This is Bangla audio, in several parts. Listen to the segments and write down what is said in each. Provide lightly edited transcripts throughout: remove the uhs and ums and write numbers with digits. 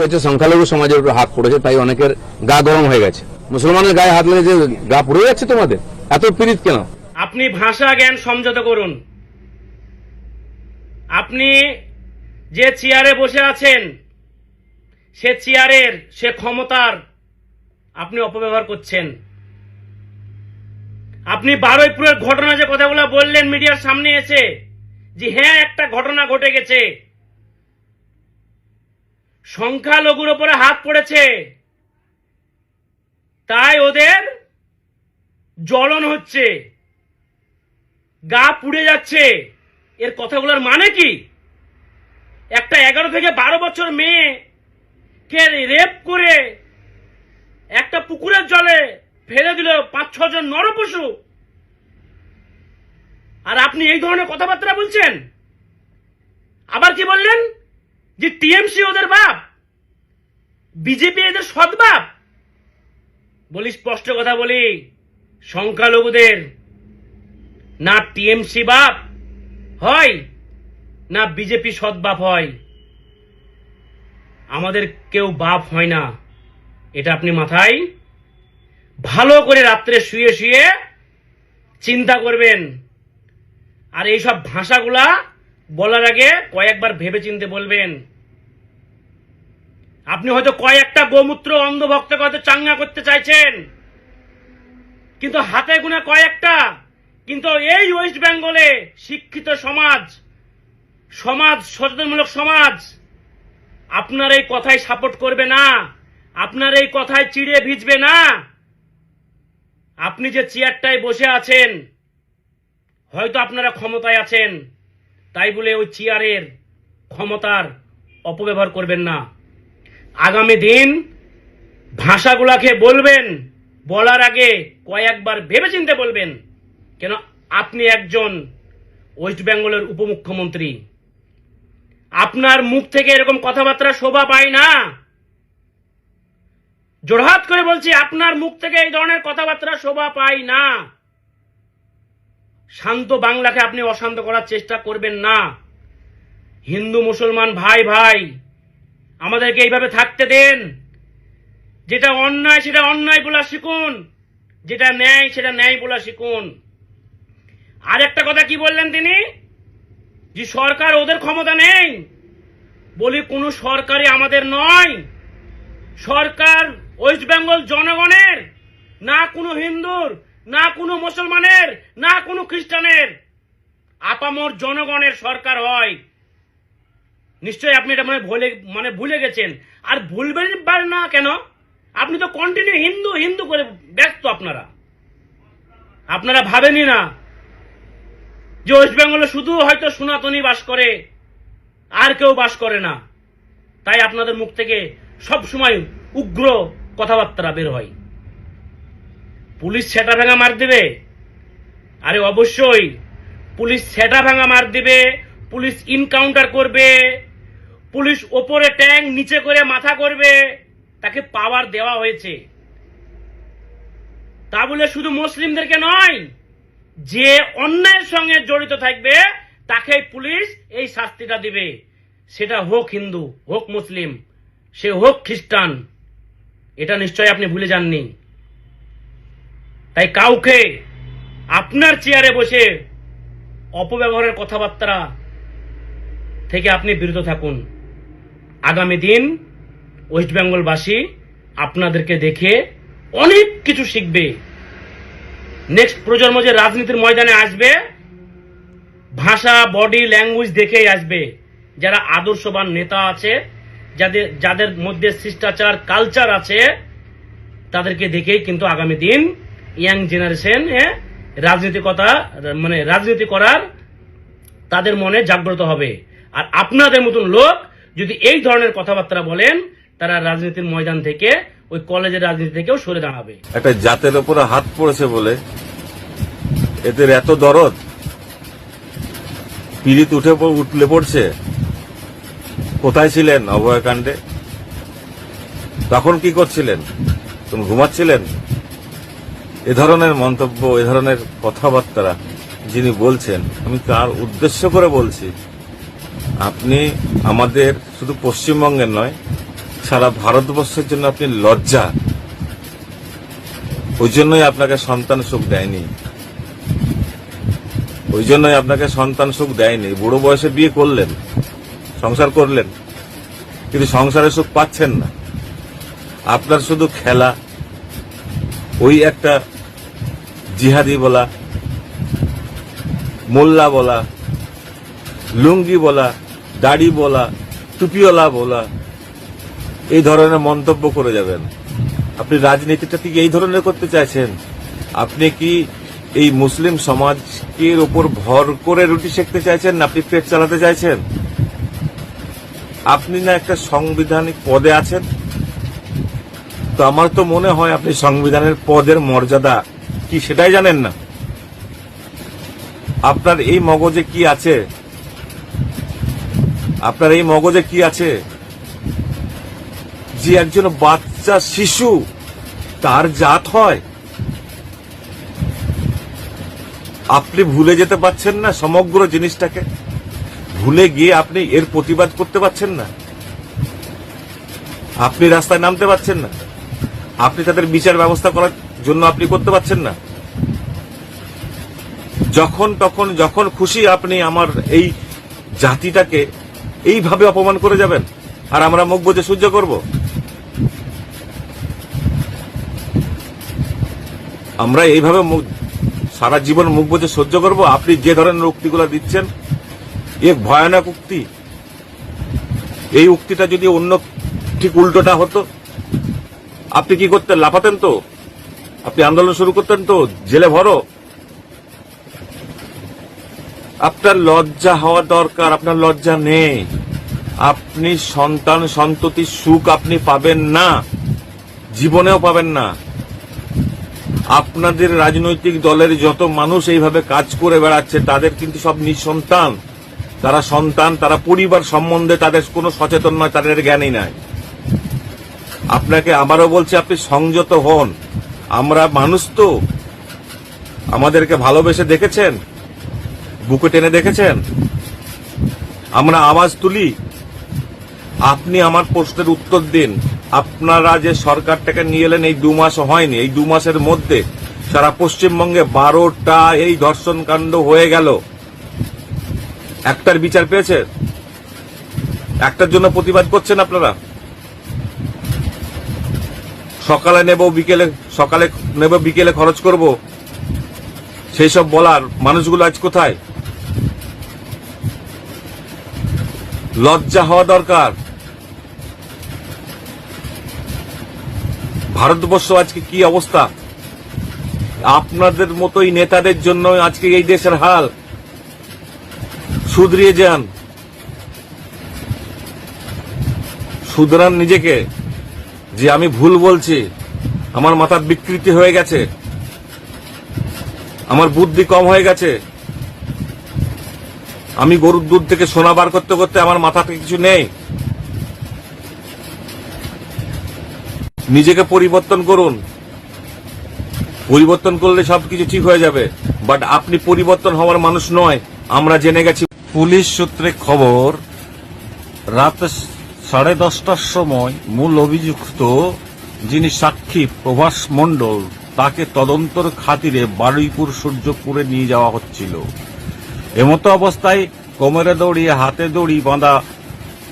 গেছে সংখ্যালঘু সমাজের উপর হাত পড়েছে, তাই অনেকের গা গরম হয়ে গেছে। মুসলমানের গায়ে হাত লেগেছে, গা পুড়ে যাচ্ছে তোমাদের, এত পীড়িত কেন? আপনি ভাষা জ্ঞান সমঝোতা করুন। আপনি যে চেয়ারে বসে আছেন সে চেয়ারের, সে ক্ষমতার আপনি অপব্যবহার করছেন। আপনি বারুইপুরের ঘটনা যে কথাগুলো বললেন মিডিয়ার সামনে এসে, যে হ্যাঁ একটা ঘটনা ঘটে গেছে, সংখ্যালঘুর উপরে হাত পড়েছে, তাই ওদের জ্বলন হচ্ছে, গা পুড়ে যাচ্ছে, এর কথাগুলোর মানে কি? একটা 11 থেকে 12 বছর মেয়ে কে রেপ করে একটা পুকুরের জলে ফেলে দিল 5-6 জন নরপশু, আর আপনি এই ধরনের কথাবার্তা বলছেন। আবার কি বললেন যে টিএমসি ওদের বাপ, বিজেপি এদের সৎ বাপ। বলি স্পষ্ট কথা বলি, সংখ্যালঘুদের না টিএমসি বাপ হয় না বিজেপি সৎ বাপ হয়, আমাদের কেউ বাপ হয় না। এটা আপনি মাথায় ভালো করে রাত্রে শুয়ে শুয়ে চিন্তা করবেন। আর এইসব ভাষাগুলা বলার আগে কয়েকবার ভেবে চিন্তে বলবেন। আপনি হয়তো কয়েকটা গোমূত্র অন্ধভক্তকে হয়তো চাঙ্গা করতে চাইছেন, কিন্তু হাতে গুনে কয়েকটা। কিন্তু এই ওয়েস্ট বেঙ্গলে শিক্ষিত সমাজ, সচেতনমূলক সমাজ আপনার এই কথায় সাপোর্ট করবে না, আপনার এই কথায় চিড়ে ভিজবে না। আপনি যে চেয়ারটায় বসে আছেন, হয়তো আপনারা ক্ষমতায় আছেন, তাই বলে ওই চেয়ারের ক্ষমতার অপব্যবহার করবেন না। আগামী দিন ভাষাগুলাকে বলবেন, বলার আগে কয়েকবার ভেবেচিন্তে বলবেন। কেন আপনি একজন ওয়েস্ট বেঙ্গলের উপমুখ্যমন্ত্রী, আপনার মুখ থেকে এরকম কথাবার্তা শোভা পায় না। জোড়হাত করে বলছি, আপনার মুখ থেকে এই ধরনের কথাবার্তা শোভা পায় না। শান্ত বাংলাকে আপনি অশান্ত করার চেষ্টা করবেন না। হিন্দু মুসলমান ভাই ভাই, আমাদেরকে এইভাবে থাকতে দেন। যেটা অন্যায় সেটা অন্যায় বলা শিখুন, যেটা ন্যায় সেটা ন্যায় বলা শিখুন। আর একটা কথা কি বললেন তিনি, যে সরকার ওদের ক্ষমতা নেই। বলি কোন সরকারই আমাদের নয়, সরকার ওয়েস্ট বেঙ্গল জনগণের, না কোনো হিন্দুর, না কোনো মুসলমানের, না কোনো খ্রিস্টানের, আপামর জনগণের সরকার হয়। নিশ্চয়ই আপনি এটা ভুলে গেছেন। আর ভুলবেন না কেন? আপনি তো কন্টিনিউ হিন্দু হিন্দু করে ব্যস্ত। আপনারা ভাবেনই না যে ওয়েস্ট বেঙ্গলে শুধু হয়তো সনাতনী বাস করে, আর কেউ বাস করে না। তাই আপনাদের মুখ থেকে সব সময় উগ্র কথাবার্তা বের হয়। পুলিশ সেটা ভাঙা মার দিবে, আরে অবশ্যই পুলিশ সেটা ভাঙা মার দিবে, পুলিশ ইনকাউন্টার করবে, পুলিশ ওপরে ট্যাঙ্ক নিচে করে মাথা করবে, তাকে পাওয়ার দেওয়া হয়েছে। তা বলে শুধু মুসলিমদেরকে নয়, যে অন্যায়ের সঙ্গে জড়িত থাকবে তাকে পুলিশ এই শাস্তিটা দিবে। সেটা হোক হিন্দু, হোক মুসলিম, সে হোক খ্রিস্টান। এটা নিশ্চয়ই আপনি ভুলে যাননি। তাই কাউকে আপনার চেয়ারে বসে অপব্যবহারের কথাবার্তা থেকে আপনি বিরত থাকুন। আগামী দিন ওয়েস্ট বেঙ্গলবাসী আপনাদেরকে দেখে অনেক কিছু শিখবে। নেক্সট প্রজন্ম যে রাজনীতির ময়দানে আসবে, ভাষা, বডি ল্যাঙ্গুয়েজ দেখেই আসবে। যারা আদর্শবান নেতা আছে, যাদের মধ্যে শিষ্টাচার কালচার আছে, তাদেরকে দেখেই কিন্তু আগামী দিন ইয়াং জেনারেশন রাজনীতি করার তাদের মনে জাগ্রত হবে। আর আপনাদের মতন লোক যদি এই ধরনের কথাবার্তা বলেন, তারা রাজনীতির ময়দান থেকে, ওই কলেজের রাজনীতি থেকেও সরে দাঁড়াবে। একটা জাতের উপরে হাত পড়েছে বলে এদের এত দরদ, পীড়িত উঠলে পড়ছে। কোথায় ছিলেন অভয়াকাণ্ডে? তখন কি করছিলেন? তুমি ঘুমাচ্ছিলেন? এ ধরনের মন্তব্য, এ ধরনের কথাবার্তা যিনি বলছেন, আমি তার উদ্দেশ্য করে বলছি, আপনি আমাদের শুধু পশ্চিমবঙ্গের নয়, সারা ভারতবর্ষের জন্য আপনি লজ্জা। ওই জন্যই আপনাকে সন্তান সুখ দেয়নি, ওই জন্যই আপনাকে সন্তান সুখ দেয়নি। বুড়ো বয়সে বিয়ে করলেন, সংসার করলেন, কিন্তু সংসারে সুখ পাচ্ছেন না। আপনার শুধু খেলা, ওই একটা জিহাদি বলা, মোল্লা বলা, লুঙ্গি বলা, দাড়ি বলা, টুপিওয়ালা বলা, এই ধরনের মন্তব্য করে যাবেন। আপনি রাজনীতিটা কি এই ধরনের করতে চাইছেন? আপনি কি এই মুসলিম সমাজকে উপর ভর করে রুটি সেঁকতে চাইছেন, না আপনি পেট চালাতে চাইছেন? আপনি না একটা সাংবিধানিক পদে আছেন, তো আমার তো মনে হয় আপনি সংবিধানের পদের মর্যাদা কি সেটাই জানেন না। আপনার এই মগজে কি আছে? আপনার এই মগজে কি আছে যে একজন বাচ্চা শিশু তার জাত হয়? আপনি ভুলে যেতে পারছেন না সমগ্র জিনিসটাকে? ভুলে গিয়ে আপনি এর প্রতিবাদ করতে পারছেন না, আপনি রাস্তায় নামতে পারছেন না, আপনি তাদের বিচার ব্যবস্থা করার জন্য আপনি করতে পারছেন না। যখন খুশি আপনি আমার এই জাতিটাকে এইভাবে অপমান করে যাবেন, আর আমরা মুখ বুজে সহ্য করব? আমরা এইভাবে সারা জীবন মুখ বুজে সহ্য করব? আপনি যে ধরনের উক্তিগুলো দিচ্ছেন, এক ভয়ানক উক্তি। এই উক্তিটা যদি অন্য ঠিক উল্টোটা হতো, আপনি কি করতেন? লাফাতেন তো, আপনি আন্দোলন শুরু করতেন তো, জেলে ভরো। আপনার লজ্জা হওয়া দরকার, আপনার লজ্জা নেই। আপনি সন্তান সন্ততির সুখ আপনি পাবেন না, জীবনেও পাবেন না। আপনাদের রাজনৈতিক দলের যত মানুষ এইভাবে কাজ করে বেড়াচ্ছে তাদের কিন্তু সব নিঃসন্তান। তারা সন্তান, তারা পরিবার সম্বন্ধে তাদের কোনো সচেতন নয়, তাদের জ্ঞানই নাই। আপনাকে আবারও বলছি, আপনি সংযত হন। আমরা মানুষ তো, আমাদেরকে ভালোবেসে দেখেছেন, বুকে টেনে দেখেছেন, আমরা আওয়াজ তুলি। আপনি আমার প্রশ্নের উত্তর দিন। আপনারা যে সরকারটাকে নিয়ে এলেন, এই 2 মাস হয়নি, এই 2 মাসের মধ্যে সারা পশ্চিমবঙ্গে 12টা এই ধর্ষণ কাণ্ড হয়ে গেল। একটার বিচার পেয়েছে? একটার জন্য প্রতিবাদ করছেন আপনারা? সকালে নেব বিকেলে খরচ করব, সেই সব বলার মানুষগুলো আজ কোথায়? লজ্জা হওয়া দরকার। ভারতবর্ষ আজকে কি অবস্থা? আপনাদের মতোই নেতাদের জন্য আজকে এই দেশের হাল। শুধরিয়ে যান, শুধরান নিজেকে, যে আমি ভুল বলছি, আমার মাথার বিকৃতি হয়ে গেছে, আমার বুদ্ধি কম হয়ে গেছে, আমি গরুর দুধ থেকে সোনা বার করতে করতে আমার মাথাতে কিছু নেই। নিজেকে পরিবর্তন করুন, পরিবর্তন করলে সবকিছু ঠিক হয়ে যাবে। বাট আপনি পরিবর্তন হওয়ার মানুষ নয়, আমরা জেনে গেছি। পুলিশ সূত্রে খবর, রাত 10:30টার সময় মূল অভিযুক্ত যিনি সাক্ষী প্রভাস মণ্ডল, তাকে তদন্তর খাতিরে বারুইপুর সূর্যপুরে নিয়ে যাওয়া হচ্ছিল। এমতো অবস্থায় কোমরে দড়ি হাতে দড়ি বাঁধা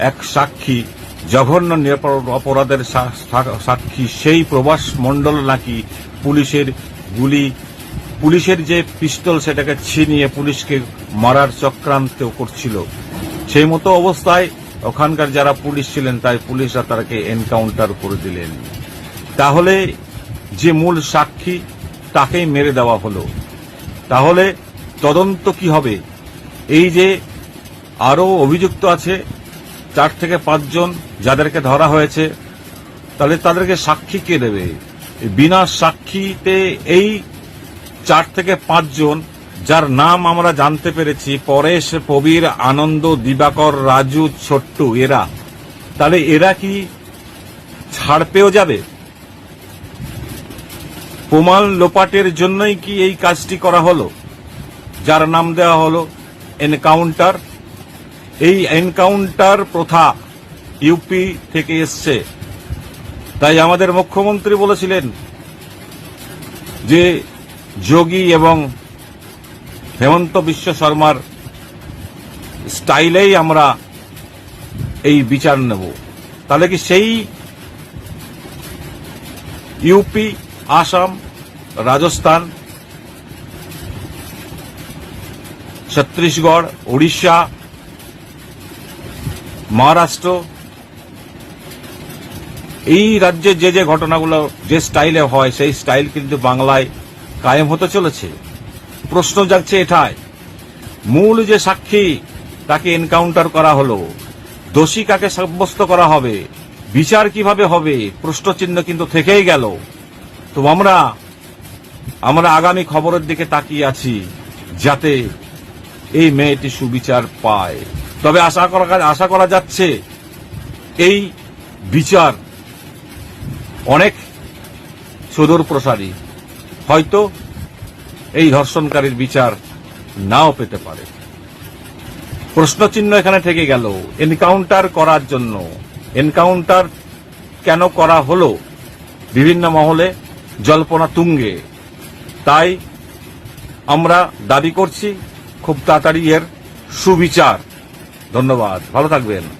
এক সাক্ষী, জঘন্য অপরাধের সাক্ষী, সেই প্রভাস মণ্ডল নাকি পুলিশের যে পিস্তল সেটাকে ছিনিয়ে পুলিশকে মারার চক্রান্ত করছিল। সেই মতো অবস্থায় ওখানকার যারা পুলিশ ছিলেন, তাই পুলিশরা তাকে এনকাউন্টার করে দিলেন। তাহলে যে মূল সাক্ষী তাকেই মেরে দেওয়া হলো, তাহলে তদন্ত কি হবে? এই যে আরো অভিযুক্ত আছে 4 থেকে 5 জন যাদেরকে ধরা হয়েছে, তাহলে তাদেরকে সাক্ষী কে দেবে? বিনা সাক্ষীতে এই 4 থেকে 5 জন, যার নাম আমরা জানতে পেরেছি, পরেশ, প্রবীর, আনন্দ, দিবাকর, রাজু, ছোট্টু, এরা, তাহলে এরা কি ছাড় পেয়েও যাবে? প্রমাণ লোপাটের জন্যই কি এই কাজটি করা হলো, যার নাম দেওয়া হলো এনকাউন্টার? এই এনকাউন্টার প্রথা ইউপি থেকে এসছে, তাই আমাদের মুখ্যমন্ত্রী বলেছিলেন যে যোগী এবং হেমন্ত বিশ্ব শর্মার স্টাইলেই আমরা এই বিচার নেব। তাহলে কি সেই ইউপি, আসাম, রাজস্থান, ছত্তিশগড়, ওড়িশা, মহারাষ্ট্র, এই রাজ্যে যে যে ঘটনাগুলো যে স্টাইলে হয় সেই স্টাইল কিন্তু বাংলায় কায়েম হতে চলেছে? প্রশ্ন জাগছে এটাই। মূল যে সাক্ষী তাকে এনকাউন্টার করা হলো, দোষী কাকে সাব্যস্ত করা হবে, বিচার কিভাবে হবে, প্রশ্নচিহ্ন কিন্তু থেকেই গেল। তো আমরা আগামী খবরের দিকে তাকিয়ে আছি যাতে এই মেয়েটি সুবিচার পায়। তবে আশা করা যাচ্ছে এই বিচার অনেক সুদূর প্রসারী, হয়তো এই ধর্ষণকারীর বিচার নাও পেতে পারে। প্রশ্নচিহ্ন এখানে থেকে গেল এনকাউন্টার করার জন্য। এনকাউন্টার কেন করা হলো? বিভিন্ন মহলে জল্পনা তুঙ্গে। তাই আমরা দাবি করছি খুব তাড়াতাড়ি এর সুবিচার। ধন্যবাদ, ভালো থাকবেন।